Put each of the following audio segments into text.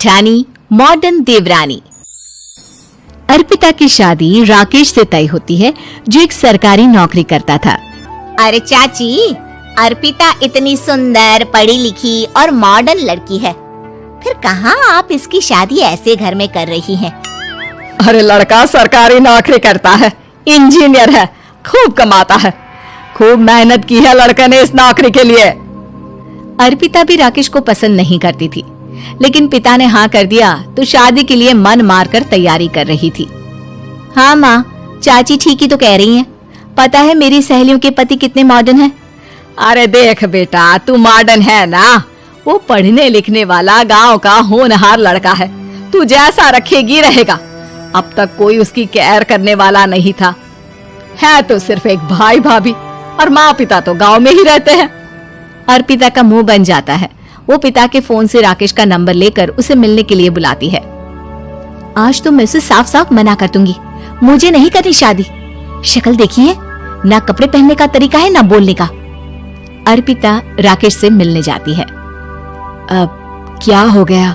जेठानी मॉडर्न देवरानी। अर्पिता की शादी राकेश से तय होती है, जो एक सरकारी नौकरी करता था। अरे चाची, अर्पिता इतनी सुंदर, पढ़ी लिखी और मॉडर्न लड़की है, फिर कहाँ आप इसकी शादी ऐसे घर में कर रही हैं? अरे लड़का सरकारी नौकरी करता है, इंजीनियर है, खूब कमाता है, खूब मेहनत की है लड़के ने इस नौकरी के लिए। अर्पिता भी राकेश को पसंद नहीं करती थी, लेकिन पिता ने हाँ कर दिया तो शादी के लिए मन मारकर तैयारी कर रही थी। हाँ माँ, चाची ठीक ही तो कह रही हैं। पता है मेरी सहेलियों के पति कितने मॉडर्न हैं। अरे देख बेटा, तू मॉडर्न है ना, वो पढ़ने लिखने वाला गांव का होनहार लड़का है, तू जैसा रखेगी रहेगा। अब तक कोई उसकी केयर करने वाला नहीं था, है तो सिर्फ एक भाई भाभी, और माँ पिता तो गांव में ही रहते हैं। अर्पिता का मुंह बन जाता है। वो पिता के फोन से राकेश का नंबर लेकर उसे मिलने के लिए बुलाती है। आज तो मैं उसे साफ साफ मना कर दूंगी, मुझे नहीं करनी शादी। शक्ल देखिए, ना कपड़े पहनने का तरीका है ना बोलने का। अर्पिता राकेश से मिलने जाती है। अब क्या हो गया,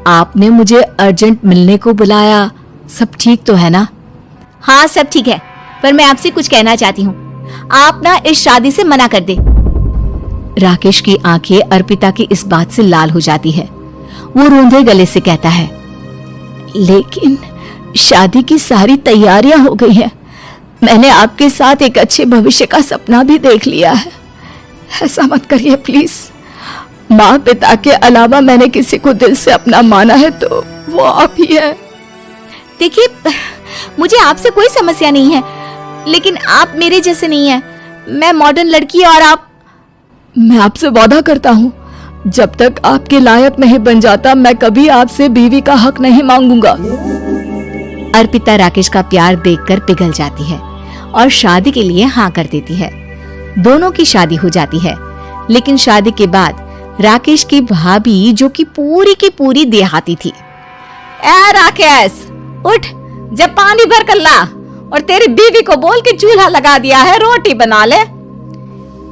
आपने मुझे अर्जेंट मिलने को बुलाया, सब ठीक तो है ना? हाँ सब ठीक है, पर मैं आपसे कुछ कहना चाहती हूँ। आप ना इस शादी से मना कर दे। राकेश की आंखें अर्पिता की इस बात से लाल हो जाती है। वो रोंदे गले से कहता है, लेकिन शादी की सारी तैयारियां हो गई हैं। मैंने आपके साथ एक अच्छे भविष्य का सपना भी देख लिया है। ऐसा मत करिए प्लीज। माँ पिता के अलावा मैंने किसी को दिल से अपना माना है तो वो आप ही है। देखिए, मुझे आपसे कोई समस्या नहीं है, लेकिन आप मेरे जैसे नहीं हैं। मैं मॉडर्न लड़की और आप। मैं आपसे वादा करता हूँ, जब तक आपके लायक नहीं बन जाता मैं कभी आपसे बीवी का हक नहीं मांगूंगा। अर्पिता राकेश का प्यार देखकर पिघल जाती है और शादी के लिए हाँ कर देती है। दोनों की शादी हो जाती है, लेकिन शादी के बाद राकेश की भाभी, जो कि पूरी देहाती थी, ए राकेश उठ, जब पानी भर कर ला और तेरी बीवी को बोल के चूल्हा लगा दिया है, रोटी बना ले।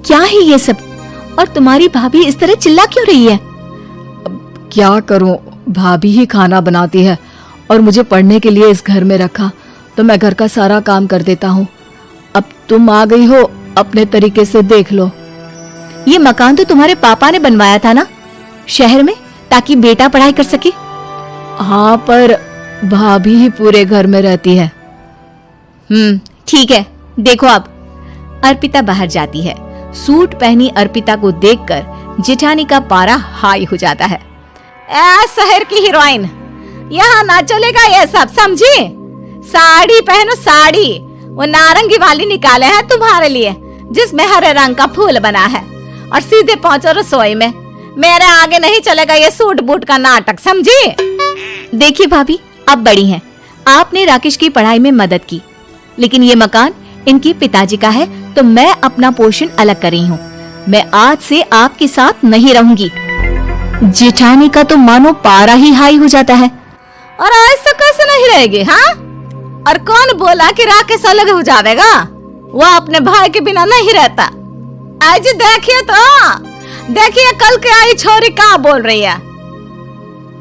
क्या है ये सब? और तुम्हारी भाभी इस तरह चिल्ला क्यों रही है? क्या करूं, भाभी ही खाना बनाती है और मुझे पढ़ने के लिए इस घर में रखा, तो मैं घर का सारा काम कर देता हूँ। अब तुम आ गई हो, अपने तरीके से देख लो। ये मकान तो तुम्हारे पापा ने बनवाया था ना शहर में, ताकि बेटा पढ़ाई कर सके। हाँ, पर भाभी ही पूरे घर में रहती है। ठीक है, देखो अब। अर्पिता बाहर जाती है। सूट पहनी अर्पिता को देखकर जेठानी का पारा हाई हो जाता है। ए शहर की हीरोइन, यहाँ ना चलेगा ये सब, समझी? साड़ी पहनो साड़ी, वो नारंगी वाली निकाले हैं तुम्हारे लिए, जिसमें हरे रंग का फूल बना है, और सीधे पहुंचो रसोई में। मेरे आगे नहीं चलेगा ये सूट बूट का नाटक, समझी? देखिए भाभी, आप बड़ी हैं, आपने राकेश की पढ़ाई में मदद की, लेकिन ये मकान इनके पिताजी का है, तो मैं अपना पोर्शन अलग कर रही हूँ। मैं आज से आपके साथ नहीं रहूंगी। जेठानी का तो मानो पारा ही हाई हो जाता है। और ऐसा कैसे नहीं रहेगी? हाँ, और कौन बोला कि राकेश अलग हो जाएगा? वो अपने भाई के बिना नहीं रहता। आज देखिए तो, देखिए कल के आई छोरी क्या बोल रही है।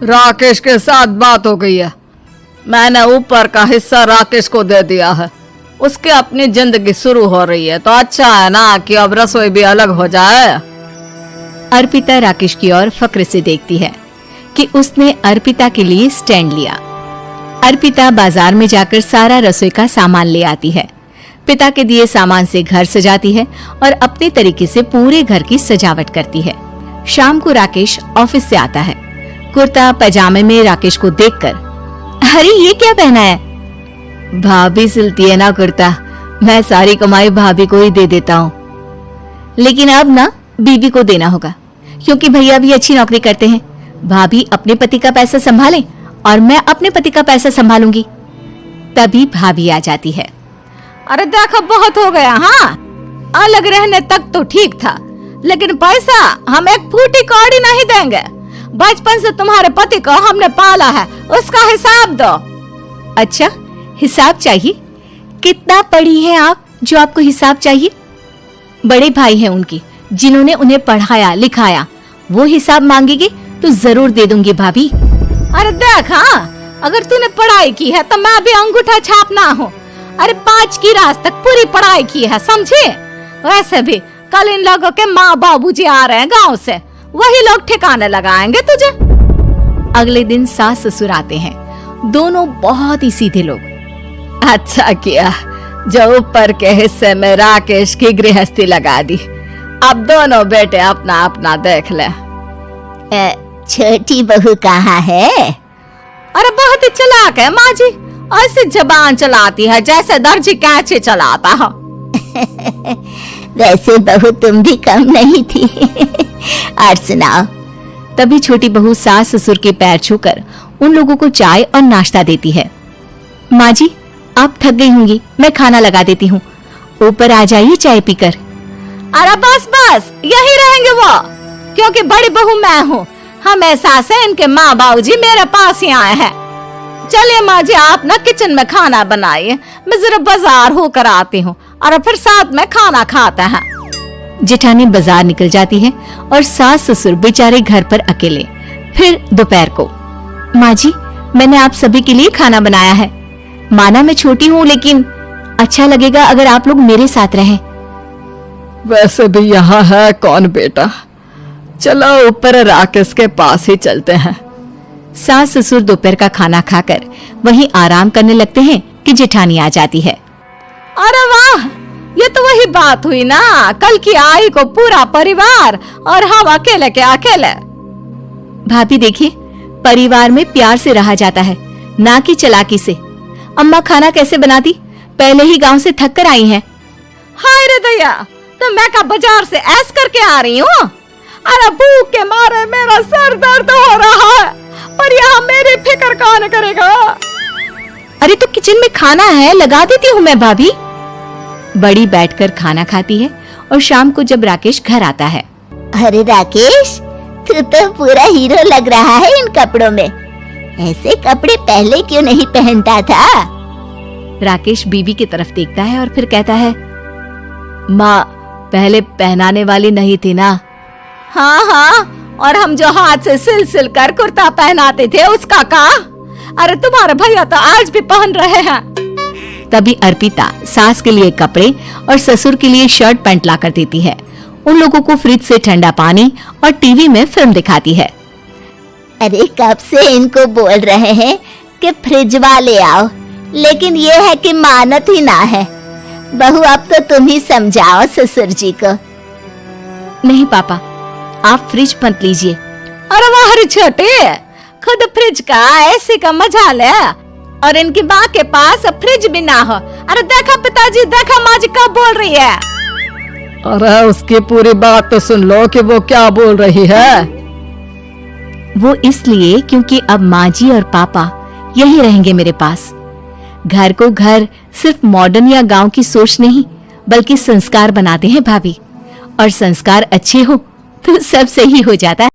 राकेश के साथ बात हो गई है, मैंने ऊपर का हिस्सा राकेश को दे दिया है, उसकी अपनी जिंदगी शुरू हो रही है, तो अच्छा है ना कि अब रसोई भी अलग हो जाए। अर्पिता राकेश की ओर फक्र से देखती है कि उसने अर्पिता के लिए स्टैंड लिया। अर्पिता बाजार में जाकर सारा रसोई का सामान ले आती है। पिता के दिए सामान से घर सजाती है और अपने तरीके से पूरे घर की सजावट करती है। शाम को राकेश ऑफिस से आता है। कुर्ता पैजामे में राकेश को देखकर, अरे ये क्या पहना है? भाभी सिलती है ना कुर्ता, मैं सारी कमाई भाभी को ही दे देता हूँ। लेकिन अब ना बीवी को देना होगा, क्योंकि भैया भी अच्छी नौकरी करते हैं। भाभी अपने पति का पैसा संभालें और मैं अपने पति का पैसा संभालूंगी। तभी भाभी आ जाती है। अरे देखो, बहुत हो गया। हाँ, अलग रहने तक तो ठीक था, लेकिन पैसा हम एक फूटी कौड़ी नहीं देंगे। बचपन से तुम्हारे पति को हमने पाला है, उसका हिसाब दो। अच्छा, हिसाब चाहिए? कितना पढ़ी हैं आप जो आपको हिसाब चाहिए? बड़े भाई हैं उनकी, जिन्होंने उन्हें पढ़ाया लिखाया, वो हिसाब मांगेगी तो जरूर दे दूंगी भाभी। अरे देख, हाँ, अगर तूने पढ़ाई की है तो मैं भी अंगूठा छापना हूँ। अरे 5 की क्लास तक पूरी पढ़ाई की है, समझे? वैसे भी कल इन लोगों के माँ बाबूजी आ रहे हैं गांव से, वही लोग ठिकाने लगाएंगे तुझे। अगले दिन सास ससुर आते हैं, दोनों बहुत ही सीधे लोग। अच्छा किया जो ऊपर के हिस्से में राकेश की गृहस्थी लगा दी। अब दोनों बेटे अपना अपना देख ले। छोटी बहू कहाँ है? अरे बहुत ही चालाक है माँ जी, ऐसे जबान चलाती है जैसे दर्जी कैंची चलाता है। वैसे बहू तुम भी कम नहीं थी। और सुनाओ। तभी छोटी बहू सास ससुर के पैर छूकर उन लोगों को चाय और नाश्ता देती है। माँ जी, आप थक गई होंगी, मैं खाना लगा देती हूँ, ऊपर आ जाइए चाय पीकर। अरे बस बस, यही रहेंगे वो, क्योंकि बड़ी बहू मैं हूँ। हमेशा से इनके माँ बाबूजी मेरे पास ही आए हैं। चलिए माँ जी, आप ना किचन में खाना बनाइए, मैं जरा बाजार होकर आती हूँ और फिर साथ में खाना खाते हैं। जेठानी बाजार निकल जाती है और सास ससुर बेचारे घर पर अकेले। फिर दोपहर को, माँ जी, मैंने आप सभी के लिए खाना बनाया है। माना मैं छोटी हूँ, लेकिन अच्छा लगेगा अगर आप लोग मेरे साथ रहें। वैसे भी यहाँ है कौन बेटा, चलो ऊपर राकेश के पास ही चलते हैं। सास ससुर दोपहर का खाना खाकर वहीं आराम करने लगते हैं कि जेठानी आ जाती है। अरे वाह, ये तो वही बात हुई ना, कल की आई को पूरा परिवार और हम अकेले के अकेले। भाभी देखिए, परिवार में प्यार से रहा जाता है, ना कि चालाकी से। अम्मा खाना कैसे बनाती, पहले ही गांव से थक कर आई हैं। हाय रे दया, तो मैं का बाजार से ऐस करके आ रही हूँ। अरे भूख के मारे मेरा सर दर्द हो रहा है, पर यहाँ मेरी फिक्र कौन करेगा। अरे तो किचन में खाना है, लगा देती हूँ मैं भाभी। बड़ी बैठकर खाना खाती है और शाम को जब राकेश घर आता है। अरे राकेश, तू तो पूरा हीरो लग रहा है इन कपड़ों में। ऐसे कपड़े पहले क्यों नहीं पहनता था? राकेश बीवी की तरफ देखता है और फिर कहता है, माँ पहले पहनाने वाली नहीं थी ना। हाँ हाँ, और हम जो हाथ से सिल सिल कर कुर्ता पहनाते थे उसका का? अरे तुम्हारे भैया तो आज भी पहन रहे हैं। तभी अर्पिता सास के लिए कपड़े और ससुर के लिए शर्ट पैंट ला कर देती है। उन लोगों को फ्रिज से ठंडा पानी और टीवी में फिल्म दिखाती है। अरे कब से इनको बोल रहे हैं कि फ्रिज वाले आओ, लेकिन ये है कि मानत ही ना है। बहू, अब तो तुम ही समझाओ ससुर जी को। नहीं पापा, आप फ्रिज मत लीजिए। अरे वाह रे छोटे, खुद फ्रिज का ऐसे का मजा ले, और इनकी माँ के पास फ्रिज भी ना हो। अरे देखा पिताजी, देखा माँ जी कब बोल रही है। अरे उसकी पूरी बात तो सुन लो कि वो क्या बोल रही है। वो इसलिए क्योंकि अब माँ जी और पापा यही रहेंगे मेरे पास। घर को घर सिर्फ मॉडर्न या गांव की सोच नहीं, बल्कि संस्कार बनाते हैं भाभी, और संस्कार अच्छे हो तो सब सही हो जाता है।